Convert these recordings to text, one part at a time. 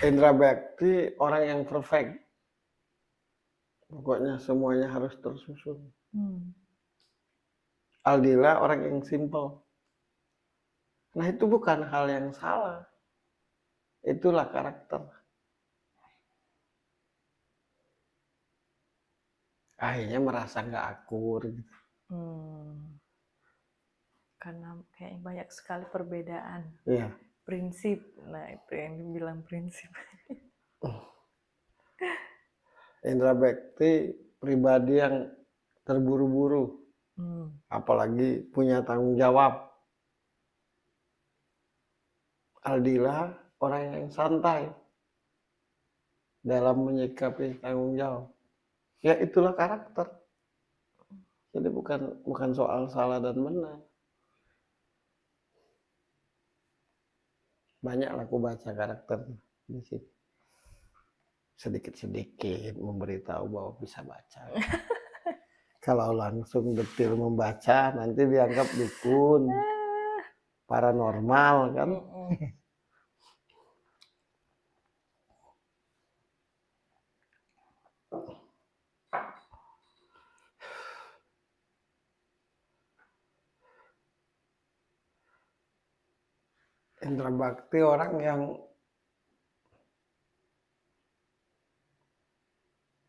Indra Bekti orang yang perfect. Pokoknya semuanya harus tersusun. Aldila orang yang simple. Nah itu bukan hal yang salah. Itulah karakter. Akhirnya merasa nggak akur gitu. Karena kayak banyak sekali perbedaan. Iya. Prinsip. Nah itu yang dibilang prinsip. Indra Bekti pribadi yang terburu-buru. Apalagi punya tanggung jawab. Aldila orang yang santai dalam menyikapi tanggung jawab. Ya itulah karakter. Jadi bukan soal salah dan benar. Banyaklah aku baca karakter di sini. Sedikit-sedikit memberitahu bahwa bisa baca. Kalau langsung detail membaca nanti dianggap dukun, paranormal kan. Indra Bakti orang yang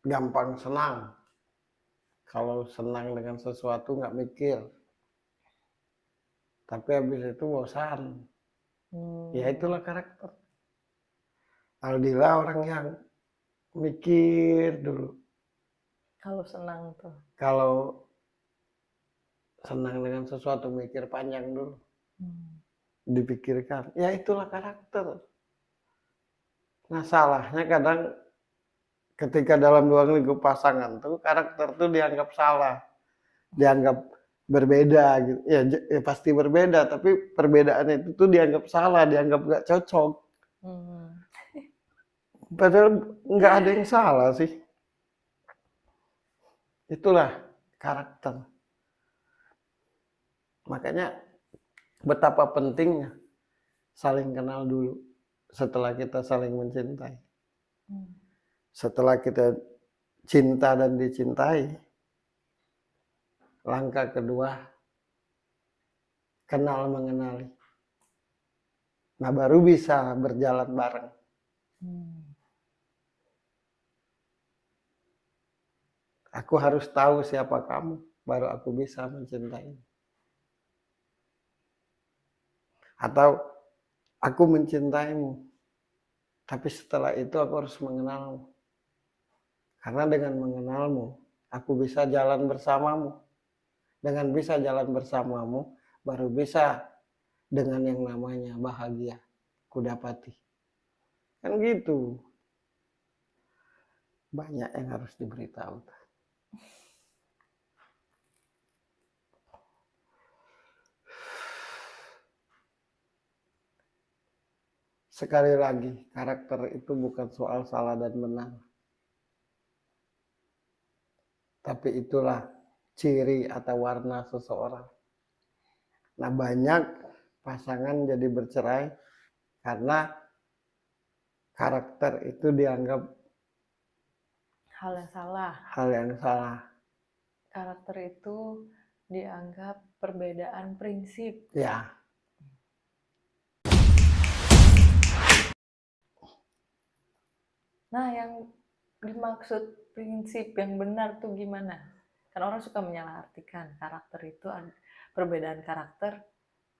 gampang senang. Kalau senang dengan sesuatu nggak mikir. Tapi habis itu bosan. Ya itulah karakter. Aldila orang yang mikir dulu. Kalau senang tuh. Kalau senang dengan sesuatu mikir panjang dulu. Dipikirkan. Ya itulah karakter. Nah salahnya kadang ketika dalam dua minggu pasangan tuh karakter tuh dianggap salah. Dianggap berbeda gitu. Ya pasti berbeda, tapi perbedaan itu tuh dianggap salah, dianggap gak cocok. Padahal nggak ada yang salah sih. Itulah karakter. Makanya betapa pentingnya saling kenal dulu setelah kita saling mencintai. Setelah kita cinta dan dicintai, langkah kedua kenal mengenali. Nah baru bisa berjalan bareng. Aku harus tahu siapa kamu, baru aku bisa mencintai. Atau aku mencintaimu, tapi setelah itu aku harus mengenalmu. Karena dengan mengenalmu, aku bisa jalan bersamamu. Dengan bisa jalan bersamamu, baru bisa dengan yang namanya bahagia ku dapati. Kan gitu. Banyak yang harus diberitahu. Sekali lagi, karakter itu bukan soal salah dan benar. Tapi itulah ciri atau warna seseorang. Nah banyak pasangan jadi bercerai karena karakter itu dianggap hal yang salah. Hal yang salah. Karakter itu dianggap perbedaan prinsip. Ya. Nah, yang dimaksud prinsip yang benar tuh gimana? Kan orang suka menyalahartikan karakter itu, perbedaan karakter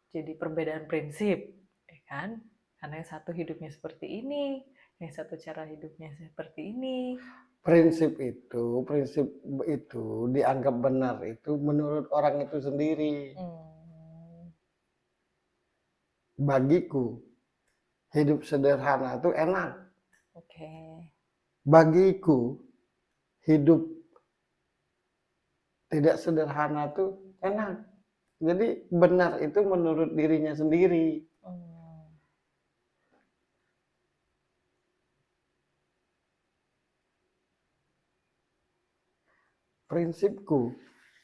jadi perbedaan prinsip, ya kan? Karena yang satu hidupnya seperti ini, yang satu cara hidupnya seperti ini. Prinsip itu dianggap benar itu menurut orang itu sendiri. Bagiku, hidup sederhana itu enak. Bagiku, hidup tidak sederhana itu enak. Jadi benar itu menurut dirinya sendiri. Prinsipku,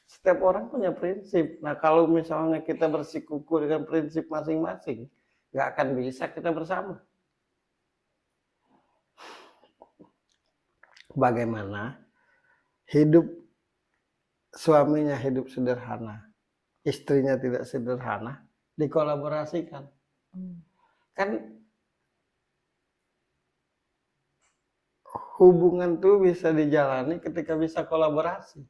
setiap orang punya prinsip. Nah kalau misalnya kita bersikuku dengan prinsip masing-masing, nggak akan bisa kita bersama. bagaimana hidup suaminya hidup sederhana, istrinya tidak sederhana, dikolaborasikan. Kan hubungan tuh bisa dijalani ketika bisa kolaborasi.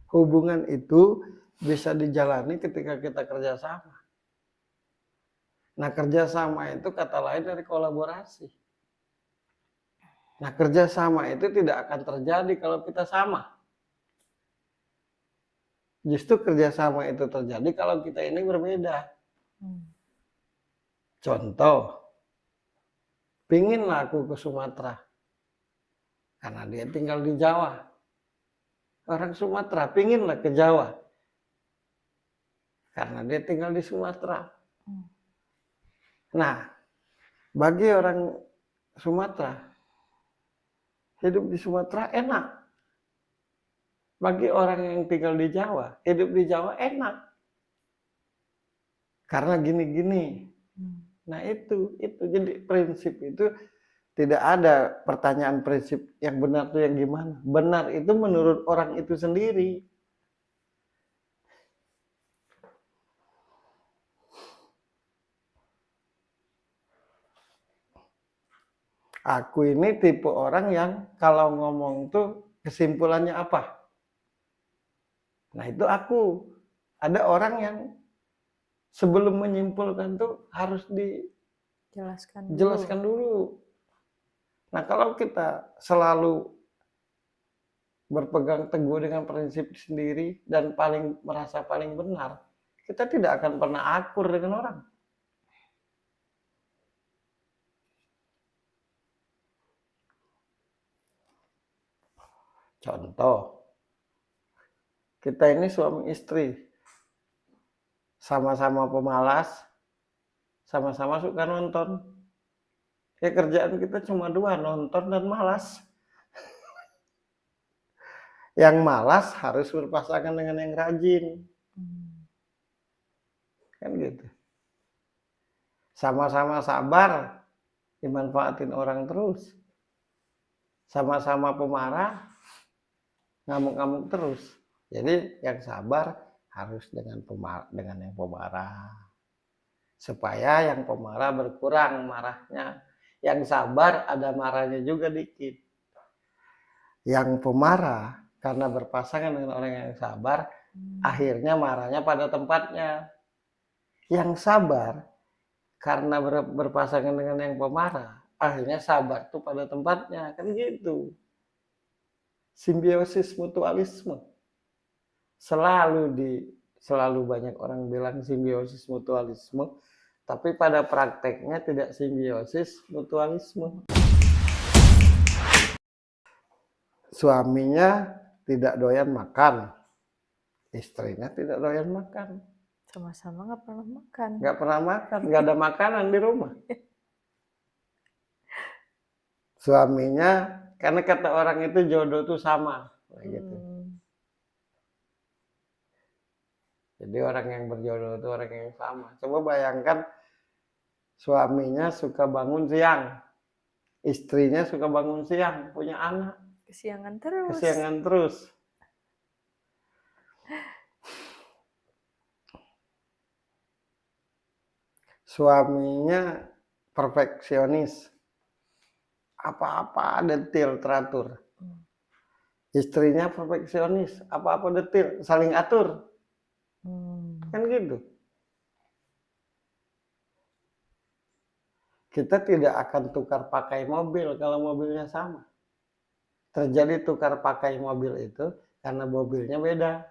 Hubungan itu bisa dijalani ketika kita kerjasama. Nah, kerjasama itu kata lain dari kolaborasi. Nah, kerjasama itu tidak akan terjadi kalau kita sama. Justru kerjasama itu terjadi kalau kita ini berbeda. Contoh, pinginlah aku ke Sumatera, karena dia tinggal di Jawa. Orang Sumatera pinginlah ke Jawa, karena dia tinggal di Sumatera. Nah, bagi orang Sumatera, hidup di Sumatera enak. Bagi orang yang tinggal di Jawa, hidup di Jawa enak. Karena gini-gini. Nah itu. Jadi prinsip itu tidak ada pertanyaan prinsip yang benar itu yang gimana. Benar itu menurut orang itu sendiri. Aku ini tipe orang yang kalau ngomong tuh kesimpulannya apa? Nah itu aku. Ada orang yang sebelum menyimpulkan tuh harus dijelaskan dulu. Nah kalau kita selalu berpegang teguh dengan prinsip sendiri dan merasa paling benar, kita tidak akan pernah akur dengan orang. Contoh, kita ini suami istri, sama-sama pemalas, sama-sama suka nonton. Ya kerjaan kita cuma dua, nonton dan malas. Yang malas harus berpasangan dengan yang rajin. Kan gitu. Sama-sama sabar, dimanfaatin orang terus. Sama-sama pemarah, ngamuk-ngamuk terus. Jadi yang sabar harus dengan yang pemarah. Supaya yang pemarah berkurang marahnya. Yang sabar ada marahnya juga dikit. Yang pemarah karena berpasangan dengan orang yang sabar, akhirnya marahnya pada tempatnya. Yang sabar karena berpasangan dengan yang pemarah, akhirnya sabar tuh pada tempatnya. Kan gitu. Simbiosis mutualisme. Selalu banyak orang bilang simbiosis mutualisme, tapi pada prakteknya tidak simbiosis mutualisme. Suaminya tidak doyan makan, istrinya tidak doyan makan. Sama-sama nggak pernah makan. Nggak ada makanan di rumah. Suaminya, karena kata orang itu jodoh tuh sama, gitu. Jadi orang yang berjodoh itu orang yang sama. Coba bayangkan suaminya suka bangun siang, istrinya suka bangun siang, punya anak. Kesiangan terus. Suaminya perfeksionis, apa-apa detail teratur. Istrinya perfeksionis, apa-apa detail, saling atur. Kan gitu. Kita tidak akan tukar pakai mobil kalau mobilnya sama. Terjadi tukar pakai mobil itu karena mobilnya beda.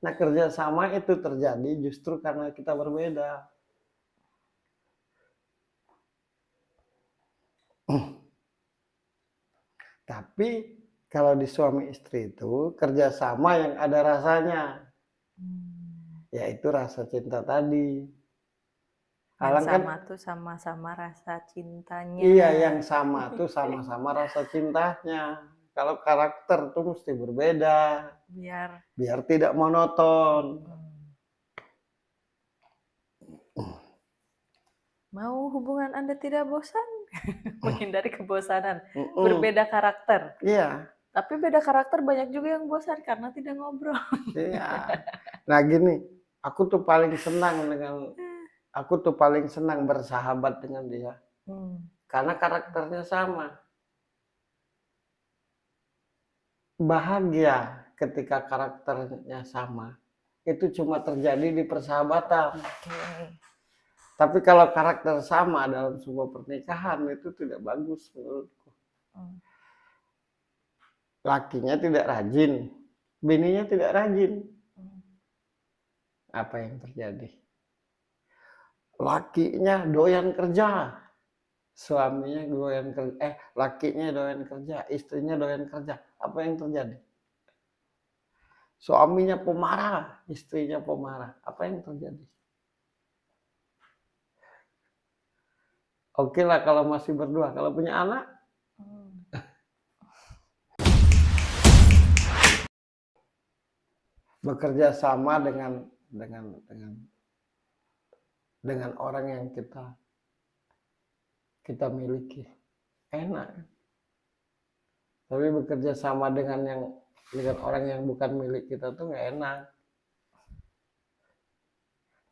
Nah kerjasama itu terjadi justru karena kita berbeda. Tapi kalau di suami istri itu kerjasama yang ada rasanya. Yaitu rasa cinta tadi. Yang sama tuh sama-sama rasa cintanya. Iya, yang sama tuh sama-sama rasa cintanya. Kalau karakter tuh mesti berbeda. Biar tidak monoton. Mau hubungan Anda tidak bosan? menghindari kebosanan, Mm-mm. berbeda karakter. Iya, Tapi beda karakter banyak juga yang bosan karena tidak ngobrol. iya. Nah gini, aku tuh paling senang bersahabat dengan dia karena karakternya sama. Bahagia ketika karakternya sama itu cuma terjadi di persahabatan. Tapi kalau karakter sama dalam sebuah pernikahan itu tidak bagus menurutku. Lakinya tidak rajin, bininya tidak rajin. Apa yang terjadi? Lakinya doyan kerja, suaminya doyan kerja, lakinya doyan kerja, istrinya doyan kerja. Apa yang terjadi? Suaminya pemarah, istrinya pemarah. Apa yang terjadi? Oke lah kalau masih berdua, kalau punya anak, bekerja sama dengan orang yang kita miliki, enak. Tapi bekerja sama dengan orang yang bukan milik kita tuh nggak enak.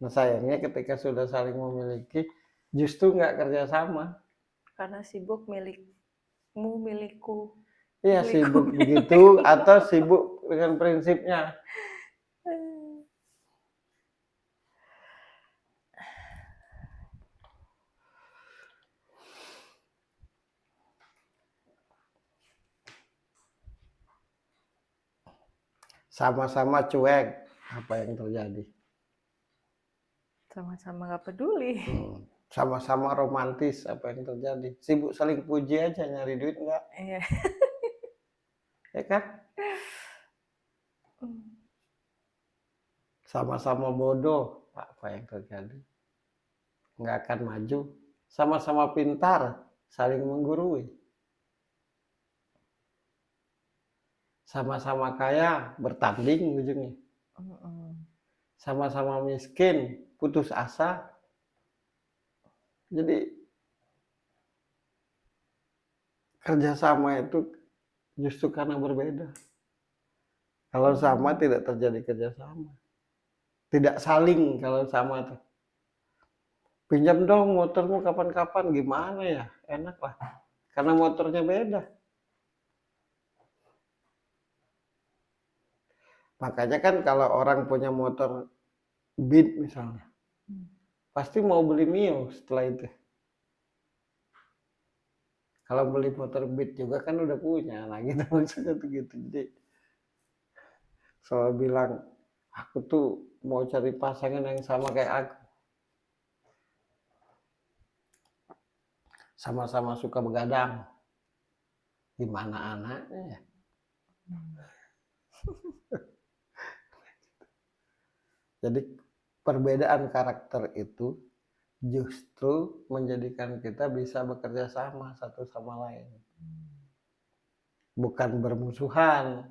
Nah sayangnya ketika sudah saling memiliki, justru nggak kerja sama. Karena sibuk milikmu, milikku. Iya Milikku. sibuk begitu atau sibuk dengan prinsipnya. Sama-sama cuek, apa yang terjadi? Sama-sama nggak peduli. Sama-sama romantis, apa yang terjadi? Sibuk saling puji aja, nyari duit enggak? Iya. Ya kan? Sama-sama bodoh, apa yang terjadi? Nggak akan maju. Sama-sama pintar, saling menggurui. Sama-sama kaya, bertanding ujungnya. Sama-sama miskin, putus asa. Jadi kerjasama itu justru karena berbeda. Kalau sama tidak terjadi kerjasama. Tidak saling kalau sama tuh. Pinjam dong motormu kapan-kapan, gimana ya? Enak lah. Karena motornya beda. Makanya kan kalau orang punya motor Beat misalnya, pasti mau beli Mio setelah itu. Kalau beli motor Beat juga kan udah punya, nah gitu maksudnya tuh gitu. Jadi selalu bilang, aku tuh mau cari pasangan yang sama kayak aku. Sama-sama suka begadang. Gimana anaknya ya? Jadi perbedaan karakter itu justru menjadikan kita bisa bekerja sama satu sama lain. Bukan bermusuhan.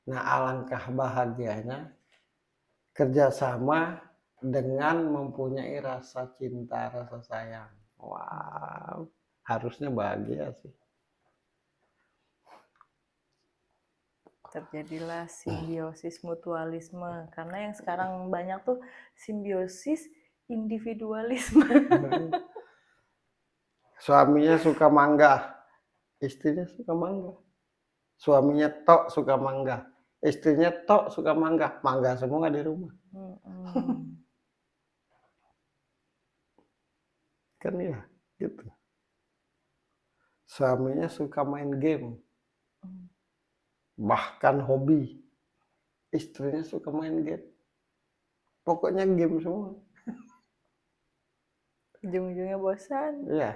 Nah, alangkah bahagianya kerjasama dengan mempunyai rasa cinta, rasa sayang. Wow, harusnya bahagia sih. Terjadilah simbiosis mutualisme. Karena yang sekarang banyak tuh simbiosis individualisme. Suaminya suka mangga, istrinya suka mangga. Suaminya tok suka mangga, istrinya tok suka mangga. Mangga semua di rumah. Kan ya, gitu. Suaminya suka main game. Bahkan hobi. Istrinya suka main game. Pokoknya game semua. Ujung-ujungnya bosan. Iya.